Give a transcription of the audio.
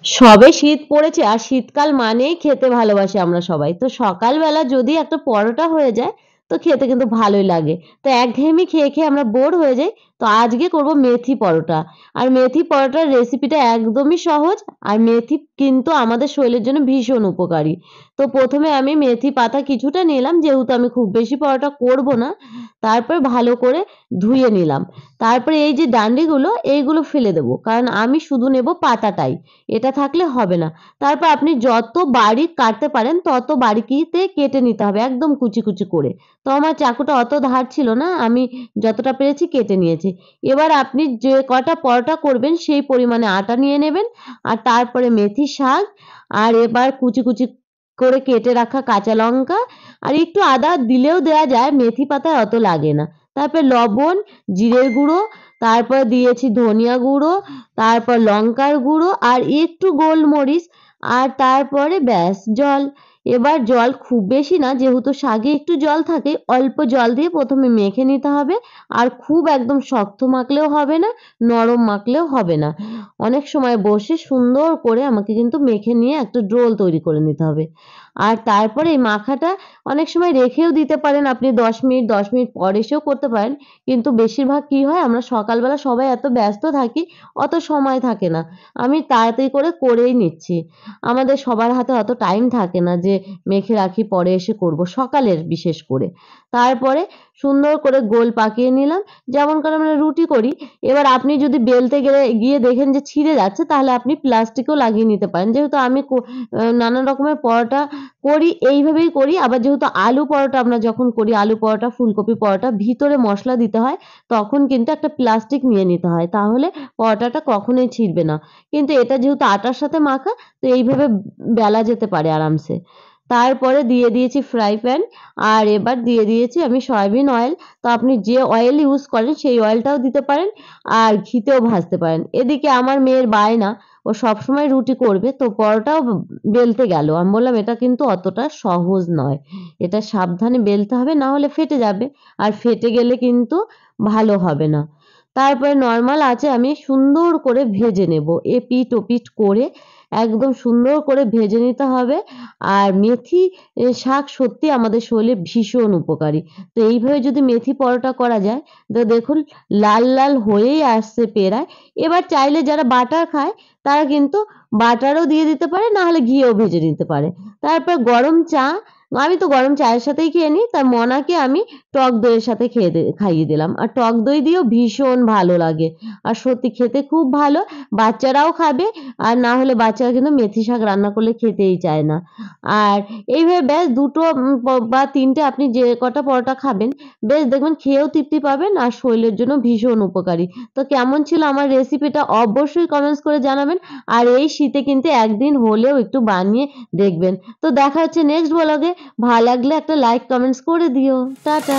সবে শীত পড়েছে আর শীতকাল মানেই খেতে ভালোবাসি আমরা সবাই। তো সকালবেলা যদি একটা পরোটা হয়ে যায় তো খেতে কিন্তু ভালোই লাগে। তো একঘেয়েমি খেয়ে, খেয়ে আমরা বোর হয়ে যাই। তো আজকে করব মেথি পরোটা। আর মেথি পরোটার রেসিপিটা একদমই সহজ। আর মেথি কিন্তু আমাদের শরীরের জন্য ভীষণ উপকারী। তো ১ম এ আমি মেথি পাতা কিছুটা নিলাম, যেহেতু আমি খুব বেশি পরোটা করব না। তারপর ভালো করে ধুয়ে নিলাম। তারপরে এই যে ডান্ডিগুলো এইগুলো ফেলে দেব। কারণ আমি শুধু নেব পাতাটাই। এটা থাকলে হবে না। তারপর আপনি যত বারিক কাটতে পারেন তত বারিকিতে কেটে নিতে হবে একদম কুচি, কুচি করে। তো আমার চাকুটা অত ধার ছিল না। আমি যতটা পেরেছি কেটে নিয়েছি। এবার আপনি যে কটা পরোটা করবেন সেই পরিমাণে আটা নিয়ে নেবেন। আর তারপরে মেথি শাক আর এবার কুচি, কুচি করে কেটে রাখা কাঁচা লঙ্কা আর একটু আদা দিলেও দেয়া যায়, মেথি পাতায় অত লাগে না। তারপর লবণ, জিরের গুঁড়ো, তারপর দিয়েছি ধনিয়া গুঁড়ো, তারপর লঙ্কার গুঁড়ো আর একটু গোলমরিচ আর তারপরে ব্যাস জল। এবার জল খুব বেশি না, যেহেতু শাকে একটু জল থাকে, অল্প জল দিয়ে ১ম এ মেখে নিতে হবে। আর খুব একদম শক্ত মাখলেও হবে না, নরম মাখলেও হবে না। অনেক সময় বসে সুন্দর করে আমাকে কিন্তু মেখে নিয়ে একটা রোল তৈরি করে নিতে হবে। আর তারপরে এই মাখাটা অনেক সময় রেখেও দিতে পারেন আপনি ১০ মিনিট, ১০ মিনিট পর এসেও করতে পারেন। কিন্তু বেশিরভাগ কি হয়, আমরা সকালবেলা সবাই এত ব্যস্ত থাকি, অত সময় থাকে না। আমি তাড়াতাড়ি করে করেই নিচ্ছি। আমাদের সবার হাতে অত টাইম থাকে না যে মেখে রাখি পরে এসে করব, সকালের বিশেষ করে। তারপরে সুন্দর করে গোল পাকিয়ে নিলাম। যেমন করে আমরা রুটি করি। এবার আপনি যদি বেলতে গিয়ে দেখেন যে ছিঁড়ে যাচ্ছে, তাহলে আপনি প্লাস্টিকও লাগিয়ে নিতে পারেন। যেহেতু আমি নানা রকমের পরোটা করি, এইভাবেই করি। আবার যেহেতু আলু পরোটা আমরা যখন করি, আলু পরোটা, ফুলকপি পরোটা ভিতরে মসলা দিতে হয়, তখন কিন্তু একটা প্লাস্টিক নিয়ে নিতে হয়। তাহলে পরোটাটা কখনোই ছিঁড়বে না। কিন্তু এটা যেহেতু আটার সাথে মাখা, তো এইভাবে বেলা যেতে পারে আরামসে। তারপরে দিয়ে দিয়েছি ফ্রাই প্যান আর এবার দিয়ে দিয়েছি আমি সয়াবিন অয়েল। তো আপনি যে অয়েল ইউজ করেন সেই অয়েলটাও দিতে পারেন আর ঘিতেও ভাজতে পারেন। এদিকে আমার মেয়ের বায়না, ও সবসময় রুটি করবে, তো পরোটাও বেলতে গেল। আমি বললাম এটা কিন্তু অতটা সহজ নয়। এটা সাবধানে বেলতে হবে, না হলে ফেটে যাবে। আর ফেটে গেলে কিন্তু ভালো হবে না। তারপরে নরমাল আঁচে আমি সুন্দর করে ভেজে নেব। এপিঠ ওপিঠ করে একদম সুন্দর করে ভেজে নিতে হবে। আর মেথি শাক সত্যি আমাদের শরীরে ভীষণ উপকারী। তো এইভাবে যদি মেথি পরোটা করা যায়, তো দেখুন লাল, লাল হয়েই আসছে প্রায়। এবার চাইলে যারা বাটার খায় তারা কিন্তু বাটারও দিয়ে দিতে পারে, না হলে ঘিয়েও ভেজে নিতে পারে। তারপর গরম চা, আমি তো গরম চায়ের সাথেই খেয়ে নিই। তার মনাকে আমি টক দইয়ের সাথে খাইয়ে দিলাম। আর টক দই দিয়েও ভীষণ ভালো লাগে। আর সত্যি খেতে খুব ভালো। বাচ্চারাও খাবে। আর না হলে বাচ্চারা কিন্তু মেথি শাক রান্না করলে খেতেই চায় না। আর এইভাবে ব্যাস ২ টো বা ৩ টে আপনি যে কটা পরোটা খাবেন, বেশ দেখবেন খেয়েও তৃপ্তি পাবেন আর শরীরের জন্য ভীষণ উপকারী। তো কেমন ছিল আমার রেসিপিটা অবশ্যই কমেন্টস করে জানাবেন। আর এই শীতে কিন্তু একদিন হলেও একটু বানিয়ে দেখবেন। তো দেখা হচ্ছে নেক্সট ব্লগে। ভালো লাগলে একটা লাইক কমেন্টস করে দিও। টাটা।